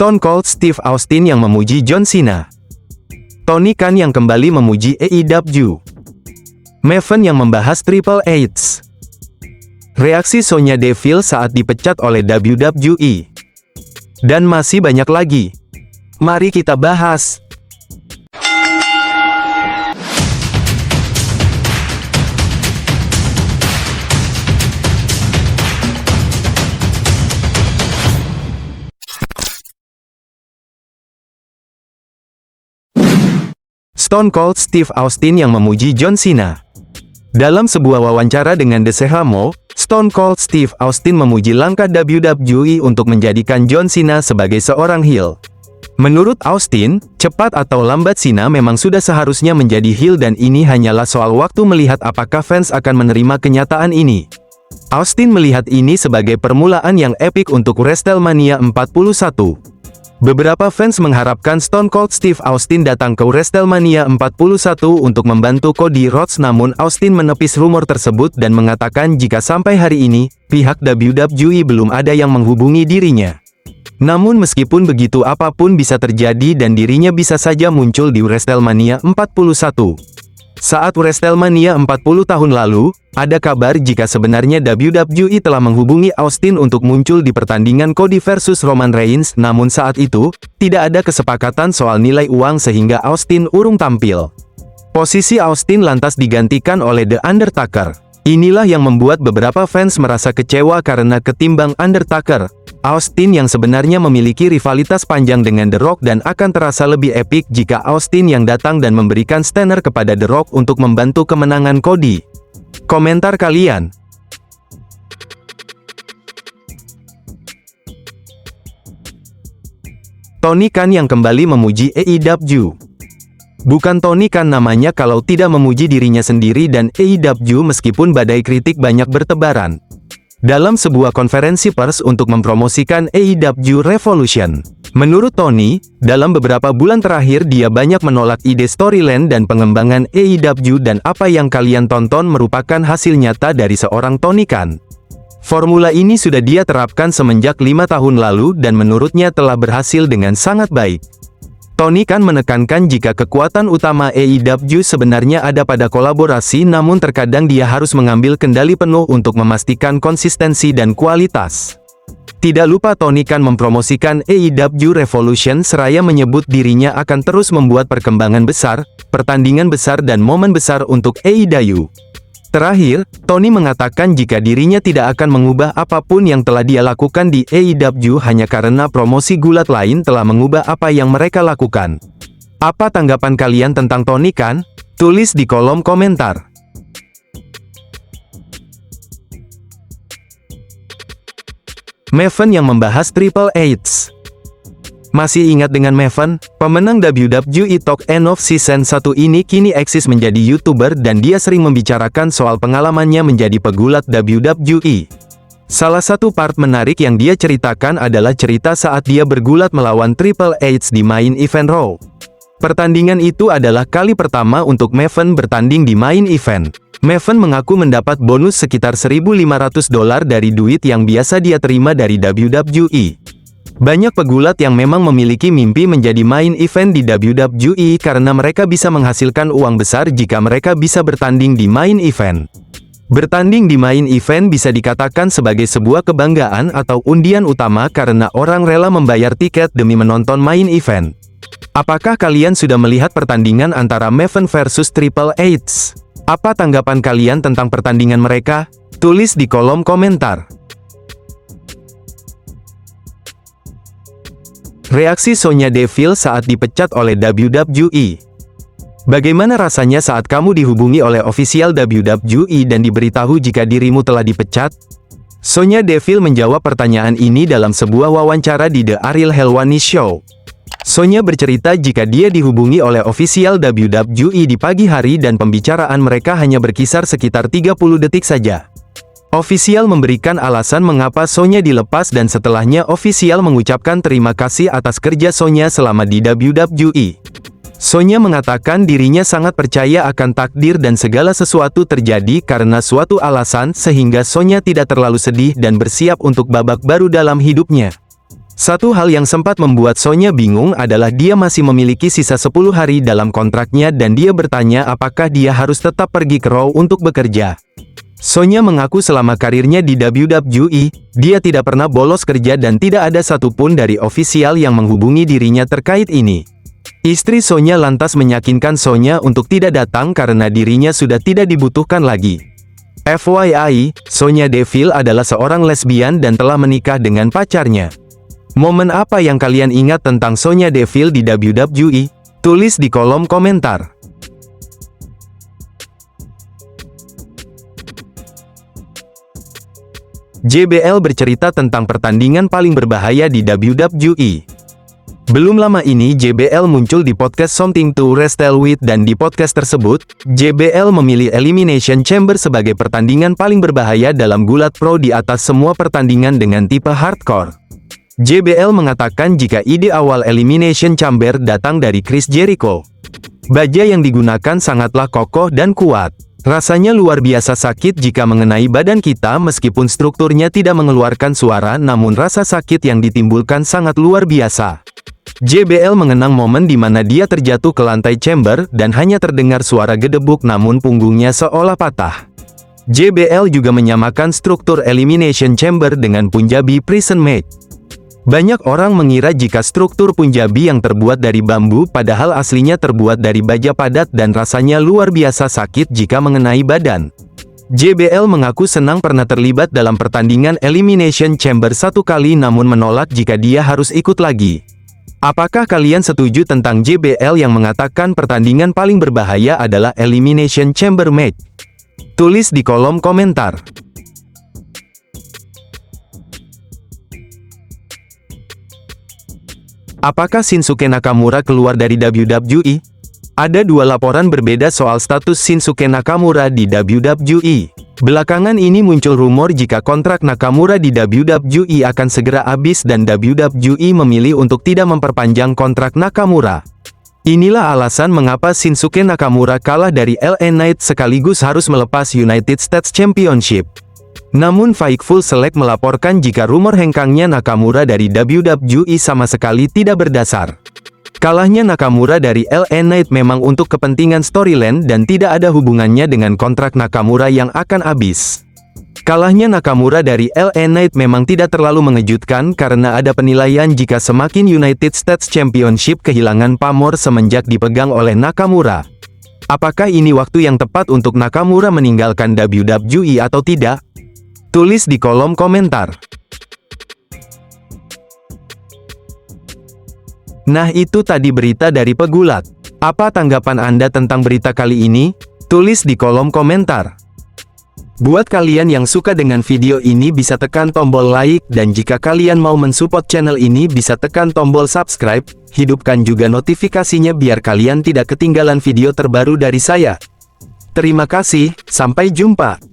Stone Cold Steve Austin yang memuji John Cena. Tony Khan yang kembali memuji AEW. Maven yang membahas Triple H. Reaksi Sonya Deville saat dipecat oleh WWE. Dan masih banyak lagi. Mari kita bahas. Stone Cold Steve Austin yang memuji John Cena. Dalam sebuah wawancara dengan The Sehamo, Stone Cold Steve Austin memuji langkah WWE untuk menjadikan John Cena sebagai seorang heel. Menurut Austin, cepat atau lambat Cena memang sudah seharusnya menjadi heel dan ini hanyalah soal waktu melihat apakah fans akan menerima kenyataan ini. Austin melihat ini sebagai permulaan yang epik untuk WrestleMania 41. Beberapa fans mengharapkan Stone Cold Steve Austin datang ke WrestleMania 41 untuk membantu Cody Rhodes, namun Austin menepis rumor tersebut dan mengatakan jika sampai hari ini, pihak WWE belum ada yang menghubungi dirinya. Namun meskipun begitu apapun bisa terjadi dan dirinya bisa saja muncul di WrestleMania 41. Saat WrestleMania 40 tahun lalu, ada kabar jika sebenarnya WWE telah menghubungi Austin untuk muncul di pertandingan Cody versus Roman Reigns, namun saat itu, tidak ada kesepakatan soal nilai uang sehingga Austin urung tampil. Posisi Austin lantas digantikan oleh The Undertaker. Inilah yang membuat beberapa fans merasa kecewa karena ketimbang Undertaker, Austin yang sebenarnya memiliki rivalitas panjang dengan The Rock dan akan terasa lebih epik jika Austin yang datang dan memberikan stunner kepada The Rock untuk membantu kemenangan Cody. Komentar kalian. Tony Khan yang kembali memuji AEW. Bukan Tony Khan namanya kalau tidak memuji dirinya sendiri dan AEW meskipun badai kritik banyak bertebaran. Dalam sebuah konferensi pers untuk mempromosikan AEW Revolution, menurut Tony, dalam beberapa bulan terakhir dia banyak menolak ide storyline dan pengembangan AEW dan apa yang kalian tonton merupakan hasil nyata dari seorang Tony Khan. Formula ini sudah dia terapkan semenjak 5 tahun lalu dan menurutnya telah berhasil dengan sangat baik. Tony Khan menekankan jika kekuatan utama AEW sebenarnya ada pada kolaborasi, namun terkadang dia harus mengambil kendali penuh untuk memastikan konsistensi dan kualitas. Tidak lupa Tony Khan mempromosikan AEW Revolution seraya menyebut dirinya akan terus membuat perkembangan besar, pertandingan besar dan momen besar untuk AEW. Terakhir, Tony mengatakan jika dirinya tidak akan mengubah apapun yang telah dia lakukan di AEW hanya karena promosi gulat lain telah mengubah apa yang mereka lakukan. Apa tanggapan kalian tentang Tony Khan? Tulis di kolom komentar. Maven yang membahas Triple H. Masih ingat dengan Maven? Pemenang WWE Talk End of Season 1 ini kini eksis menjadi YouTuber dan dia sering membicarakan soal pengalamannya menjadi pegulat WWE. Salah satu part menarik yang dia ceritakan adalah cerita saat dia bergulat melawan Triple H di main event Raw. Pertandingan itu adalah kali pertama untuk Maven bertanding di main event. Maven mengaku mendapat bonus sekitar $1.500 dari duit yang biasa dia terima dari WWE. Banyak pegulat yang memang memiliki mimpi menjadi main event di WWE karena mereka bisa menghasilkan uang besar jika mereka bisa bertanding di main event. Bertanding di main event bisa dikatakan sebagai sebuah kebanggaan atau undian utama karena orang rela membayar tiket demi menonton main event. Apakah kalian sudah melihat pertandingan antara Maven versus Triple H? Apa tanggapan kalian tentang pertandingan mereka? Tulis di kolom komentar. Reaksi Sonya Deville saat dipecat oleh WWE. Bagaimana rasanya saat kamu dihubungi oleh ofisial WWE dan diberitahu jika dirimu telah dipecat? Sonya Deville menjawab pertanyaan ini dalam sebuah wawancara di The Ariel Helwani Show. Sonya bercerita jika dia dihubungi oleh ofisial WWE di pagi hari dan pembicaraan mereka hanya berkisar sekitar 30 detik saja. Ofisial memberikan alasan mengapa Sonya dilepas dan setelahnya ofisial mengucapkan terima kasih atas kerja Sonya selama di WWE. Sonya mengatakan dirinya sangat percaya akan takdir dan segala sesuatu terjadi karena suatu alasan sehingga Sonya tidak terlalu sedih dan bersiap untuk babak baru dalam hidupnya. Satu hal yang sempat membuat Sonya bingung adalah dia masih memiliki sisa 10 hari dalam kontraknya dan dia bertanya apakah dia harus tetap pergi ke Raw untuk bekerja. Sonya mengaku selama karirnya di WWE, dia tidak pernah bolos kerja dan tidak ada satupun dari ofisial yang menghubungi dirinya terkait ini. Istri Sonya lantas meyakinkan Sonya untuk tidak datang karena dirinya sudah tidak dibutuhkan lagi. FYI, Sonya Deville adalah seorang lesbian dan telah menikah dengan pacarnya. Momen apa yang kalian ingat tentang Sonya Deville di WWE? Tulis di kolom komentar. JBL bercerita tentang pertandingan paling berbahaya di WWE. Belum lama ini JBL muncul di podcast Something to Wrestle With dan di podcast tersebut, JBL memilih Elimination Chamber sebagai pertandingan paling berbahaya dalam gulat pro di atas semua pertandingan dengan tipe hardcore. JBL mengatakan jika ide awal Elimination Chamber datang dari Chris Jericho. Baja yang digunakan sangatlah kokoh dan kuat. Rasanya luar biasa sakit jika mengenai badan kita meskipun strukturnya tidak mengeluarkan suara namun rasa sakit yang ditimbulkan sangat luar biasa. JBL mengenang momen di mana dia terjatuh ke lantai chamber dan hanya terdengar suara gedebuk namun punggungnya seolah patah. JBL juga menyamakan struktur Elimination Chamber dengan Punjabi Prison Match. Banyak orang mengira jika struktur Punjabi yang terbuat dari bambu padahal aslinya terbuat dari baja padat dan rasanya luar biasa sakit jika mengenai badan. JBL mengaku senang pernah terlibat dalam pertandingan Elimination Chamber satu kali namun menolak jika dia harus ikut lagi. Apakah kalian setuju tentang JBL yang mengatakan pertandingan paling berbahaya adalah Elimination Chamber Match? Tulis di kolom komentar. Apakah Shinsuke Nakamura keluar dari WWE? Ada dua laporan berbeda soal status Shinsuke Nakamura di WWE. Belakangan ini muncul rumor jika kontrak Nakamura di WWE akan segera habis dan WWE memilih untuk tidak memperpanjang kontrak Nakamura. Inilah alasan mengapa Shinsuke Nakamura kalah dari LA Knight sekaligus harus melepas United States Championship. Namun Fightful Select melaporkan jika rumor hengkangnya Nakamura dari WWE sama sekali tidak berdasar. Kalahnya Nakamura dari LA Knight memang untuk kepentingan storyline dan tidak ada hubungannya dengan kontrak Nakamura yang akan habis. Kalahnya Nakamura dari LA Knight memang tidak terlalu mengejutkan karena ada penilaian jika semakin United States Championship kehilangan pamor semenjak dipegang oleh Nakamura. Apakah ini waktu yang tepat untuk Nakamura meninggalkan WWE atau tidak? Tulis di kolom komentar. Nah itu tadi berita dari pegulat. Apa tanggapan Anda tentang berita kali ini? Tulis di kolom komentar. Buat kalian yang suka dengan video ini bisa tekan tombol like dan jika kalian mau mensupport channel ini bisa tekan tombol subscribe. Hidupkan juga notifikasinya biar kalian tidak ketinggalan video terbaru dari saya. Terima kasih, sampai jumpa.